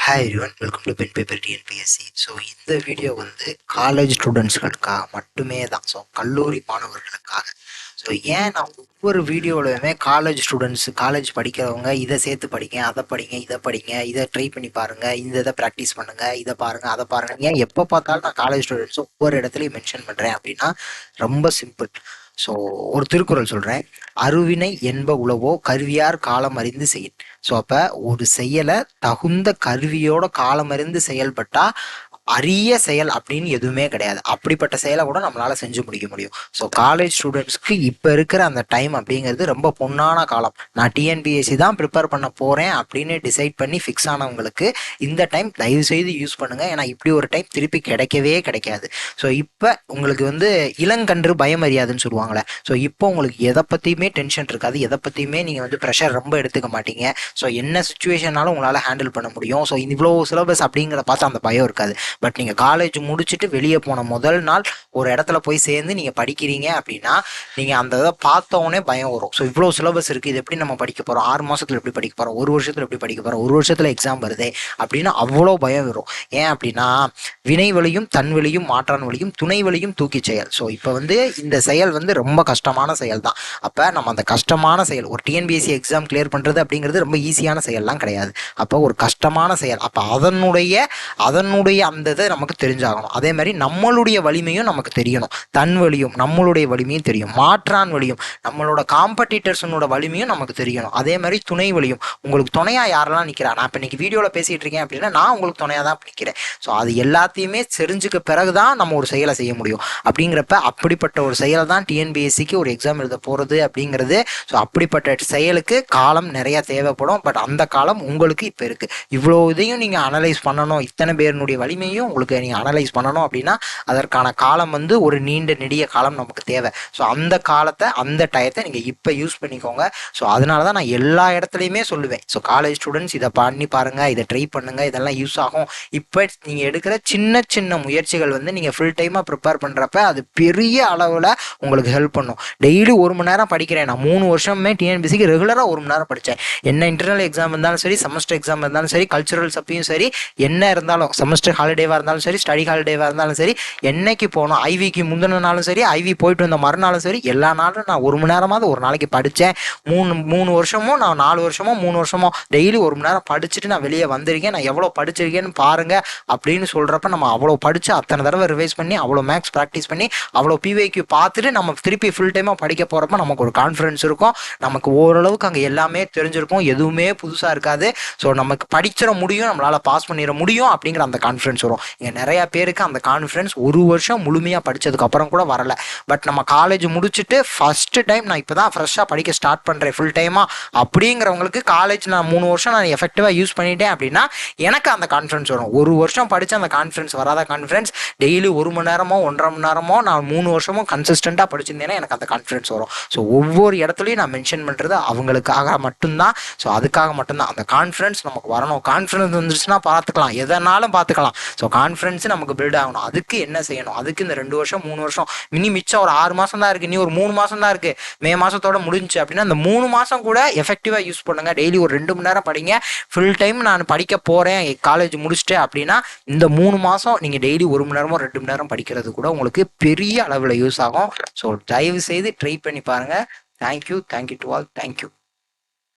Hi everyone, welcome to pen paper TNPSC. So இந்த video வந்து college ஸ்டூடெண்ட்ஸ்களுக்காக மட்டுமே தான். ஸோ கல்லூரி மாணவர்களுக்காக. ஸோ ஏன் நான் ஒவ்வொரு வீடியோவிலுமே காலேஜ் ஸ்டூடெண்ட்ஸ், காலேஜ் படிக்கிறவங்க இதை சேர்த்து படிங்க, அதை படிங்க, இதை படிங்க, இதை ட்ரை பண்ணி பாருங்கள், இந்த இதை ப்ராக்டிஸ் பண்ணுங்கள், இதை பாருங்கள், அதை பாருங்கள், ஏன் எப்போ பார்த்தாலும் நான் காலேஜ் ஸ்டூடெண்ட்ஸ் ஒவ்வொரு இடத்துலையும் மென்ஷன் பண்ணுறேன் அப்படின்னா ரொம்ப சிம்பிள். ஸோ ஒரு திருக்குறள் சொல்கிறேன், அருவினை என்ப உளவோ கருவியார் காலம் அறிந்து செய். ஸோ அப்போ ஒரு செயலை தகுந்த கருவியோட காலம் அறிந்து செயல்பட்டா அரிய செயல் அப்படின்னு எதுவுமே கிடையாது. அப்படிப்பட்ட செயலை கூட நம்மளால செஞ்சு முடிக்க முடியும். ஸோ காலேஜ் ஸ்டூடெண்ட்ஸ்க்கு இப்போ இருக்கிற அந்த டைம் அப்படிங்கிறது ரொம்ப பொன்னான காலம். நான் டிஎன்பிஎஸ்சி தான் ப்ரிப்பேர் பண்ண போகிறேன் அப்படின்னு டிசைட் பண்ணி ஃபிக்ஸ் ஆனவங்களுக்கு இந்த டைம் தயவு செய்து யூஸ் பண்ணுங்கள். ஏன்னா இப்படி ஒரு டைம் திருப்பி கிடைக்கவே கிடைக்காது. ஸோ இப்போ உங்களுக்கு வந்து இளங்கன்று பயம் அறியாதுன்னு சொல்லுவாங்களே. ஸோ இப்போ உங்களுக்கு எதை பற்றியுமே டென்ஷன் இருக்காது, எதை பற்றியுமே நீங்கள் வந்து ப்ரெஷர் ரொம்ப எடுத்துக்க மாட்டீங்க. ஸோ என்ன சுச்சுவேஷனாலும் உங்களால் ஹேண்டில் பண்ண முடியும். ஸோ இவ்வளோ சிலபஸ் அப்படிங்கிற பார்த்து அந்த பயம் இருக்காது. பட் நீங்கள் காலேஜ் முடிச்சுட்டு வெளியே போன முதல் நாள் ஒரு இடத்துல போய் சேர்ந்து நீங்கள் படிக்கிறீங்க அப்படின்னா நீங்கள் அந்த இதை பார்த்தோன்னே பயம் வரும். ஸோ இவ்வளோ சிலபஸ் இருக்குது, இது எப்படி நம்ம படிக்க போகிறோம், 6 மாதத்தில் எப்படி படிக்க போகிறோம், ஒரு வருஷத்தில் எப்படி படிக்க போகிறோம், ஒரு வருஷத்தில் எக்ஸாம் வருதே அப்படின்னு அவ்வளோ பயம் வரும். ஏன் அப்படின்னா வினை வழியும் தன் வழியும் மாற்றான் வழியும் துணை வழியும் தூக்கி செயல். ஸோ இப்போ வந்து இந்த செயல் வந்து ரொம்ப கஷ்டமான செயல் தான். அப்போ நம்ம அந்த கஷ்டமான செயல், ஒரு டிஎன்பிஎஸ்சி எக்ஸாம் கிளியர் பண்ணுறது அப்படிங்கிறது ரொம்ப ஈஸியான செயல்லாம் கிடையாது. அப்போ ஒரு கஷ்டமான செயல், அப்போ அதனுடைய அந்த இதை நமக்கு தெரிஞ்சாகணும். அதே மாதிரி நம்மளுடைய வலிமையும் நமக்கு தெரியணும். தன் வலியும் நம்மளுடைய வலிமையும் தெரியும், மாற்றான் வலியும் நம்மளோட காம்படிட்டர்ஸனோட வலிமையும் நமக்கு தெரியணும். அதே மாதிரி துணை வலியும், உங்களுக்கு துணையா யாரெல்லாம் நிற்கிறா, நான் இப்போ இன்னைக்கு வீடியோவில் பேசிகிட்டு இருக்கேன் அப்படின்னா நான் உங்களுக்கு துணையாக தான் நிற்கிறேன். ஸோ அது எல்லாத்தையுமே தெரிஞ்சுக்க பிறகு தான் நம்ம ஒரு செயலை செய்ய முடியும். அப்படிங்கிறப்ப அப்படிப்பட்ட ஒரு செயல் தான் டிஎன்பிஎஸ்சிக்கு ஒரு எக்ஸாம் எழுத போகிறது அப்படிங்கிறது. ஸோ அப்படிப்பட்ட செயலுக்கு காலம் நிறைய தேவைப்படும். பட் அந்த காலம் உங்களுக்கு இப்போ இருக்குது. இவ்வளோ இதையும் நீங்கள் அனலைஸ் பண்ணணும், இத்தனை பேருனுடைய வலிமையும் உங்களுக்கு நீங்கள் அனலைஸ் பண்ணணும் அப்படின்னா அதற்கான காலம் வந்து ஒரு நீண்ட நெடிய காலம் நமக்கு தேவை. ஸோ அந்த காலத்தை, அந்த டயத்தை நீங்கள் இப்போ யூஸ் பண்ணிக்கோங்க. ஸோ அதனால தான் நான் எல்லா இடத்துலையுமே சொல்லுவேன், ஸோ காலேஜ் ஸ்டூடெண்ட்ஸ் இதை பண்ணி பாருங்கள், இதை ட்ரை பண்ணுங்கள், இதெல்லாம் யூஸ் ஆகும். இப்போ நீங்கள் எடுக்கிற சின்ன சின்ன முயற்சிகள் வந்து நீங்கள் ஃபுல் டைமாக ப்ரிப்பேர் பண்ணுறப்ப அது பெரிய அளவில் உங்களுக்கு ஹெல்ப் பண்ணும். டெய்லி 1 மணி நேரம் படிக்கிறேன். நான் 3 வருஷமே டிஎன்பிஎஸ்சிக்கு ரெகுலராக 1 மணி நேரம் படித்தேன். என்ன இன்டர்னல் எக்ஸாம் இருந்தாலும் சரி, செமஸ்டர் எக்ஸாம் இருந்தாலும் சரி, கல்ச்சுரல்ஸ் அப்பயும் சரி, என்ன இருந்தாலும், செமஸ்டர் ஹாலிடேவாக இருந்தாலும் சரி, ஸ்டடி ஹாலிடேவாக இருந்தாலும் சரி, என்னைக்கு போனோம், ஐவிக்கு முந்தின நாளும் சரி, ஐவி போயிட்டு வந்த மறுநாளும் சரி, எல்லா நாளும் நான் 1 மணி நேரமாவது ஒரு நாளைக்கு படித்தேன். 3 வருஷமோ நான் 4 வருஷமோ 3 வருஷமோ டெய்லி 1 மணி நேரம் படிச்சுட்டு நான் வெளியே வந்திருக்கேன். நான் எவ்வளோ படிச்சிருக்கேன்னு பாருங்க அப்படின்னு சொல்கிறப்ப நம்ம அவ்வளோ படித்து அத்தனை தடவை ரிவைஸ் பண்ணி அவ்வளோ மேக்ஸ் ப்ராக்டிஸ் பண்ணி அவ்வளோ பிவைக்கு பார்த்துட்டு நம்ம திருப்பி ஃபுல் டைமாக படிக்க போகிறப்ப நமக்கு ஒரு கான்ஃபிடன்ஸ் இருக்கும். நமக்கு ஓரளவுக்கு அங்கே எல்லாமே தெரிஞ்சிருக்கும், எதுவுமே புதுசாக இருக்காது. ஸோ நமக்கு படிச்சிட முடியும், நம்மளால் பாஸ் பண்ணிட முடியும் அப்படிங்கிற அந்த கான்ஃபிடன்ஸ் வரும். இங்கே நிறையா பேருக்கு அந்த கான்ஃபிடன்ஸ் 1 வருஷம் முழுமையாக படித்ததுக்கு அப்புறம் கூட வரல. பட் நம்ம காலேஜ் முடிச்சுட்டு ஃபஸ்ட்டு டைம் நான் இப்போ தான் ஃப்ரெஷ்ஷாக படிக்க ஸ்டார்ட் பண்ணுறேன் ஃபுல் டைமாக அப்படிங்கிறவங்களுக்கு காலேஜ் நான் 3 வருஷம் நான் எஃபெக்டிவாக யூஸ் பண்ணிட்டேன் அப்படின்னா எனக்கு அந்த கான்ஃபிடன்ஸ் வரும். 1 வருஷம் படித்த அந்த கான்ஃபிடன்ஸ் வராத கான்ஃபிடன்ஸ் டெய்லி 1 மணி நேரமோ 1.5 மணி நேரமோ நான் 3 வருஷமும் கன்சிஸ்டண்ட்டாக படிச்சிருந்தேன்னா எனக்கு அந்த கான்ஃபிடன்ஸ் வரும். ஸோ ஒவ்வொரு இடத்துலையும் நான் மென்ஷன் பண்ணுறது அவங்களுக்காக மட்டும்தான். ஸோ அதுக்காக மட்டும்தான் அந்த கான்ஃபிடன்ஸ் நமக்கு வரணும். கான்ஃபிடன்ஸ் வந்துருச்சுன்னா பார்த்துக்கலாம், எதனாலும் பார்த்துக்கலாம். ஸோ கான்ஃபிடன்ஸ் நமக்கு பில்ட் ஆகணும். அதுக்கு என்ன செய்யணும், அதுக்கு இந்த 2 வருஷம் 3 வருஷம் மிச்சம் ஒரு 6 மாதம் தான் இருக்குது, நீ ஒரு 3 மாதம் தான் இருக்குது, மே மாதத்தோட முடிஞ்சு அப்படின்னா அந்த 3 மாதம் கூட எஃபெக்டிவாக யூஸ் பண்ணுங்கள். டெய்லி ஒரு 2 மணி நேரம் படிங்க. ஃபுல் டைம் நான் படிக்க போகிறேன் காலேஜ் முடிச்சுட்டு அப்படின்னா இந்த 3 மாதம் நீங்கள் டெய்லி 1 மணி நேரமோ 2 மணி நேரம் படிக்கிறது கூட உங்களுக்கு பெரிய அளவில் யூஸ் ஆகும். ஸோ தயவு செய்து ட்ரை பண்ணி பாருங்கள். Thank you to all. தேங்க்யூ.